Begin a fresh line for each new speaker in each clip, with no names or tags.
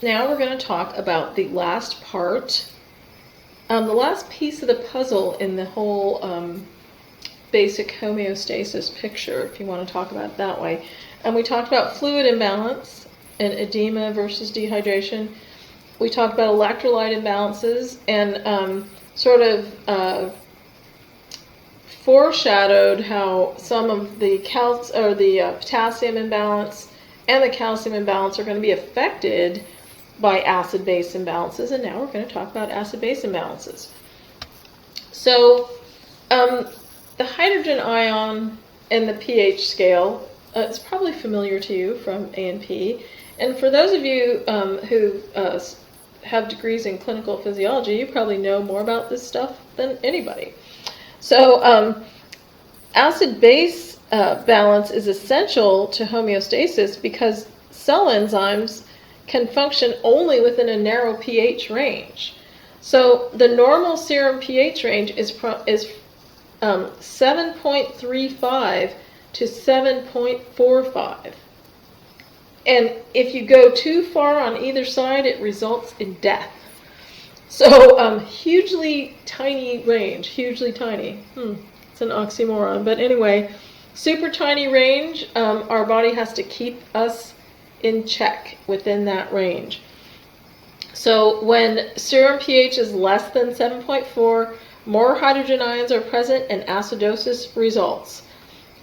Now we're going to talk about the last part, the last piece of the puzzle in the whole basic homeostasis picture, if you want to talk about it that way. And we talked about fluid imbalance and edema versus dehydration. We talked about electrolyte imbalances and sort of foreshadowed how some of the potassium imbalance and the calcium imbalance are going to be affected by acid-base imbalances. And now we're going to talk about acid-base imbalances. So the hydrogen ion and the pH scale, it's probably familiar to you from A&P. And for those of you who have degrees in clinical physiology, you probably know more about this stuff than anybody. So acid-base balance is essential to homeostasis because cell enzymes can function only within a narrow pH range. So the normal serum pH range is 7.35 to 7.45. And if you go too far on either side, it results in death. So hugely tiny range, hugely tiny. It's an oxymoron. But anyway, super tiny range, our body has to keep us in check within that range. So when serum pH is less than 7.4, more hydrogen ions are present and acidosis results.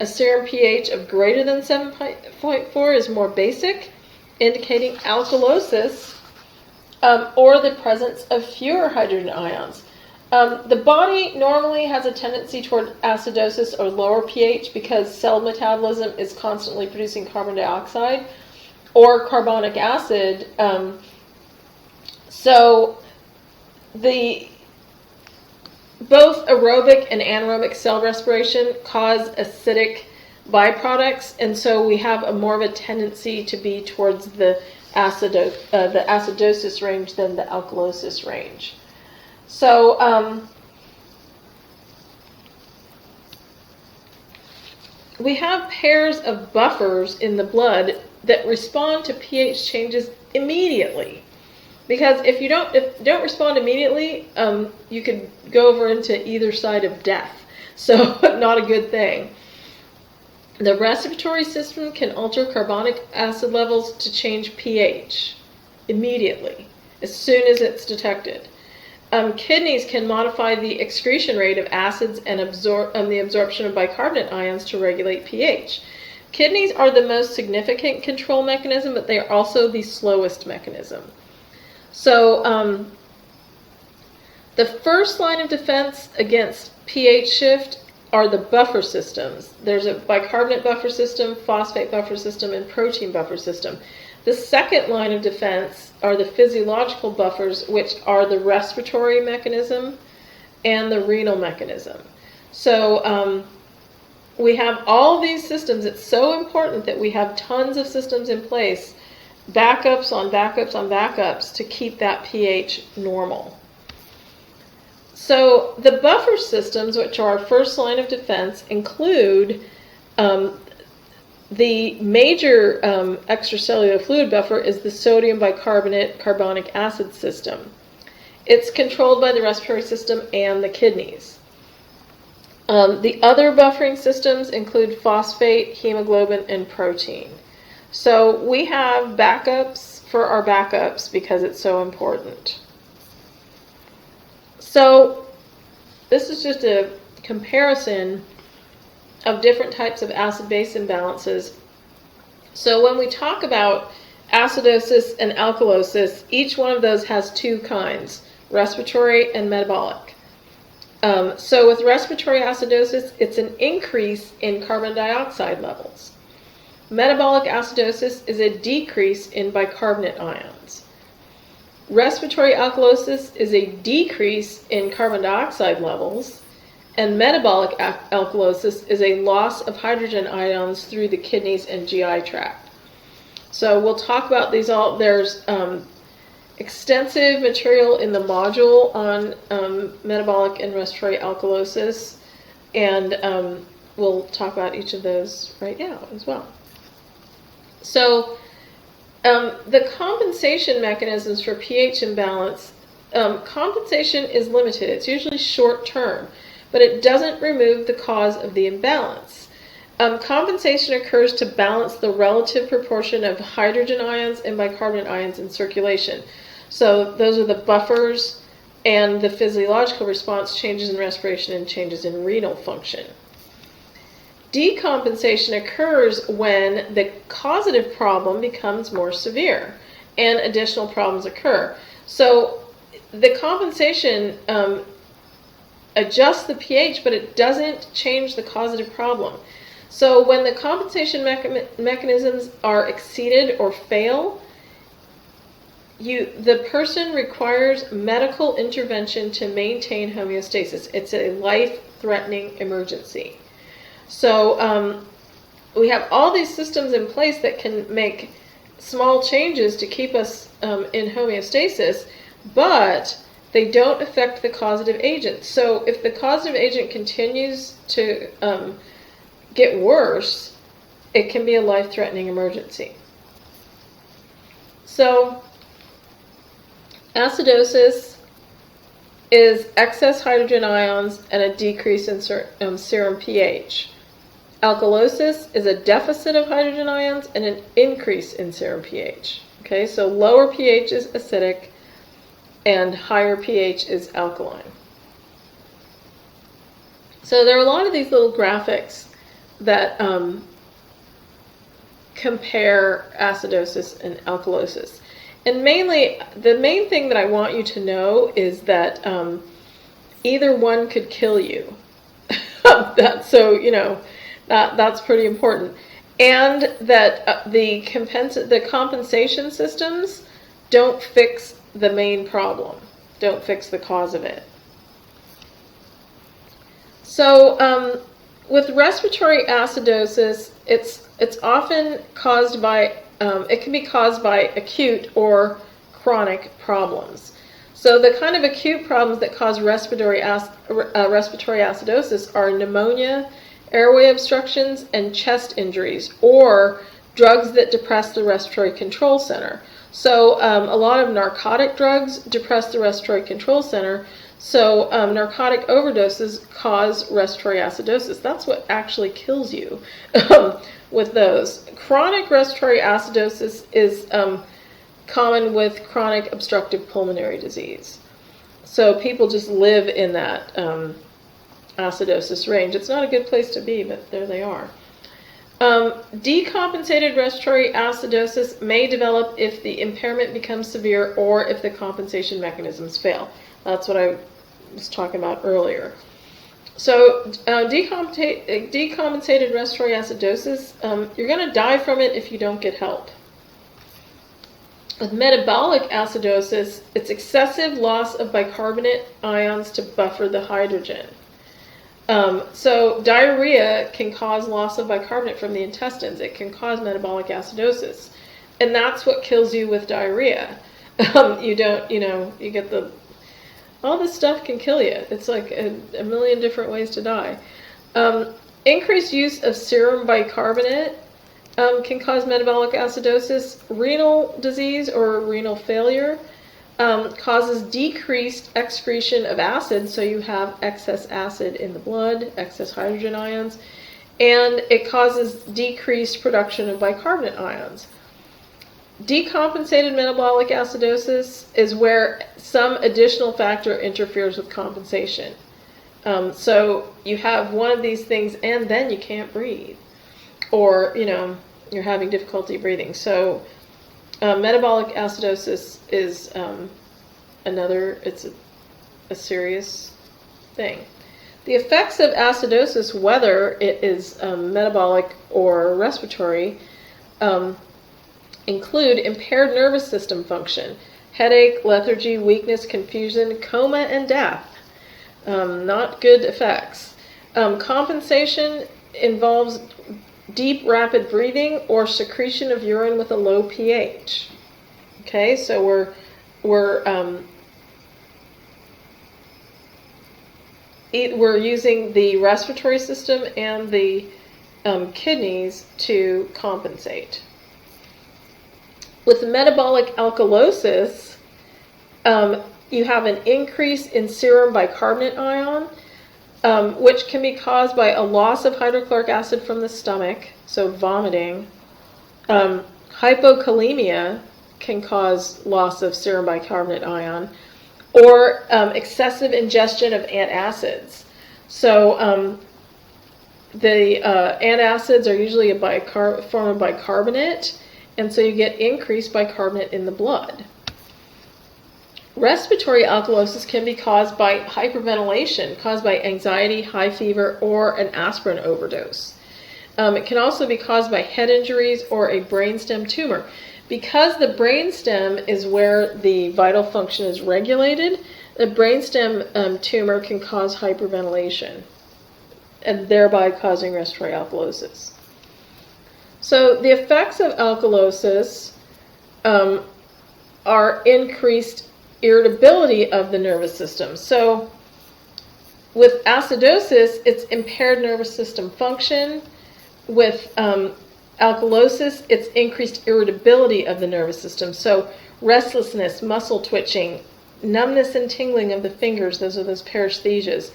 A serum pH of greater than 7.4 is more basic, indicating alkalosis or the presence of fewer hydrogen ions. The body normally has a tendency toward acidosis or lower pH because cell metabolism is constantly producing carbon dioxide or carbonic acid. So both aerobic and anaerobic cell respiration cause acidic byproducts, and so we have more of a tendency to be towards the acidosis range than the alkalosis range. So we have pairs of buffers in the blood that respond to pH changes immediately. Because if you don't respond immediately, you could go over into either side of death. So not a good thing. The respiratory system can alter carbonic acid levels to change pH immediately, as soon as it's detected. Kidneys can modify the excretion rate of acids and the absorption of bicarbonate ions to regulate pH. Kidneys are the most significant control mechanism, but they are also the slowest mechanism. So the first line of defense against pH shift are the buffer systems. There's a bicarbonate buffer system, phosphate buffer system, and protein buffer system. The second line of defense are the physiological buffers, which are the respiratory mechanism and the renal mechanism. So we have all these systems. It's so important that we have tons of systems in place, backups on backups on backups, to keep that pH normal. So the buffer systems, which are our first line of defense, include the major extracellular fluid buffer is the sodium bicarbonate carbonic acid system. It's controlled by the respiratory system and the kidneys. The other buffering systems include phosphate, hemoglobin, and protein. So we have backups for our backups because it's so important. So this is just a comparison of different types of acid-base imbalances. So when we talk about acidosis and alkalosis, each one of those has two kinds, respiratory and metabolic. So with respiratory acidosis, it's an increase in carbon dioxide levels. Metabolic acidosis is a decrease in bicarbonate ions. Respiratory alkalosis is a decrease in carbon dioxide levels, and metabolic alkalosis is a loss of hydrogen ions through the kidneys and GI tract. So we'll talk about these all. There's extensive material in the module on metabolic and respiratory alkalosis, and we'll talk about each of those right now as well. So The compensation mechanisms for pH imbalance, compensation is limited. It's usually short term, but it doesn't remove the cause of the imbalance. Compensation occurs to balance the relative proportion of hydrogen ions and bicarbonate ions in circulation. So those are the buffers and the physiological response, changes in respiration and changes in renal function. Decompensation occurs when the causative problem becomes more severe and additional problems occur. So the compensation adjusts the pH, but it doesn't change the causative problem. So when the compensation mechanisms are exceeded or fail, the person requires medical intervention to maintain homeostasis. It's a life-threatening emergency. So we have all these systems in place that can make small changes to keep us in homeostasis, but they don't affect the causative agent. So if the causative agent continues to get worse, it can be a life-threatening emergency. So acidosis is excess hydrogen ions and a decrease in serum pH. Alkalosis is a deficit of hydrogen ions and an increase in serum pH. Okay, so lower pH is acidic and higher pH is alkaline. So there are a lot of these little graphics that compare acidosis and alkalosis. And mainly, the main thing that I want you to know is that either one could kill you. That's pretty important. And that the compensation systems don't fix the main problem, don't fix the cause of it. So with respiratory acidosis, it's often caused by, it can be caused by acute or chronic problems. So the kind of acute problems that cause respiratory acidosis are pneumonia, airway obstructions, and chest injuries, or drugs that depress the respiratory control center. So a lot of narcotic drugs depress the respiratory control center. So narcotic overdoses cause respiratory acidosis. That's what actually kills you with those. Chronic respiratory acidosis is common with chronic obstructive pulmonary disease. So people just live in that acidosis range. It's not a good place to be, but there they are. Decompensated respiratory acidosis may develop if the impairment becomes severe or if the compensation mechanisms fail. That's what I was talking about earlier. So decompensated respiratory acidosis, you're going to die from it if you don't get help. With metabolic acidosis, it's excessive loss of bicarbonate ions to buffer the hydrogen. So diarrhea can cause loss of bicarbonate from the intestines. It can cause metabolic acidosis. And that's what kills you with diarrhea. You get all this stuff can kill you. It's like a million different ways to die. Increased use of serum bicarbonate can cause metabolic acidosis. Renal disease or renal failure causes decreased excretion of acid, so you have excess acid in the blood, excess hydrogen ions, and it causes decreased production of bicarbonate ions. Decompensated metabolic acidosis is where some additional factor interferes with compensation. So you have one of these things and then you can't breathe, or you're having difficulty breathing. So metabolic acidosis is it's a serious thing. The effects of acidosis, whether it is metabolic or respiratory, include impaired nervous system function, headache, lethargy, weakness, confusion, coma, and death. Not good effects. Compensation involves deep, rapid breathing or secretion of urine with a low pH. Okay, so we're using the respiratory system and the kidneys to compensate. With metabolic alkalosis, you have an increase in serum bicarbonate ion, which can be caused by a loss of hydrochloric acid from the stomach, so vomiting. Hypokalemia can cause loss of serum bicarbonate ion, or excessive ingestion of antacids. So the antacids are usually a form of bicarbonate, and so you get increased bicarbonate in the blood. Respiratory alkalosis can be caused by hyperventilation, caused by anxiety, high fever, or an aspirin overdose. It can also be caused by head injuries or a brainstem tumor. Because the brainstem is where the vital function is regulated, the brainstem tumor can cause hyperventilation, and thereby causing respiratory alkalosis. So the effects of alkalosis are increased irritability of the nervous system. So with acidosis, it's impaired nervous system function. With alkalosis, it's increased irritability of the nervous system. So restlessness, muscle twitching, numbness and tingling of the fingers, those are those paresthesias,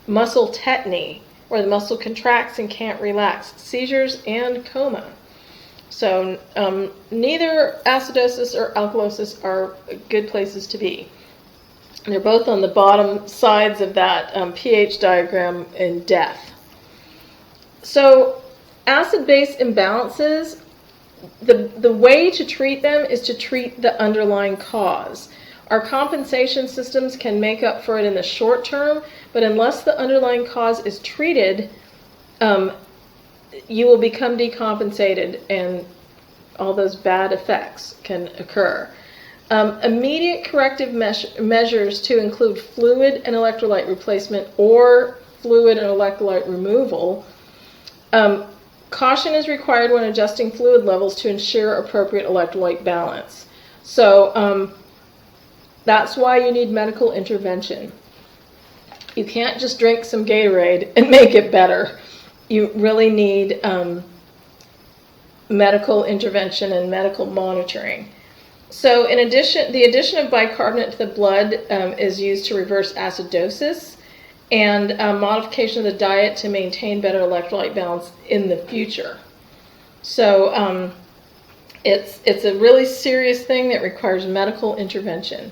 muscle tetany, where the muscle contracts and can't relax, seizures, and coma. So neither acidosis or alkalosis are good places to be. They're both on the bottom sides of that pH diagram in death. So acid-base imbalances, the way to treat them is to treat the underlying cause. Our compensation systems can make up for it in the short term, but unless the underlying cause is treated, you will become decompensated and all those bad effects can occur. Immediate corrective measures to include fluid and electrolyte replacement or fluid and electrolyte removal. Caution is required when adjusting fluid levels to ensure appropriate electrolyte balance. So that's why you need medical intervention. You can't just drink some Gatorade and make it better. You really need medical intervention and medical monitoring. So in addition, the addition of bicarbonate to the blood is used to reverse acidosis, and modification of the diet to maintain better electrolyte balance in the future. So it's a really serious thing that requires medical intervention.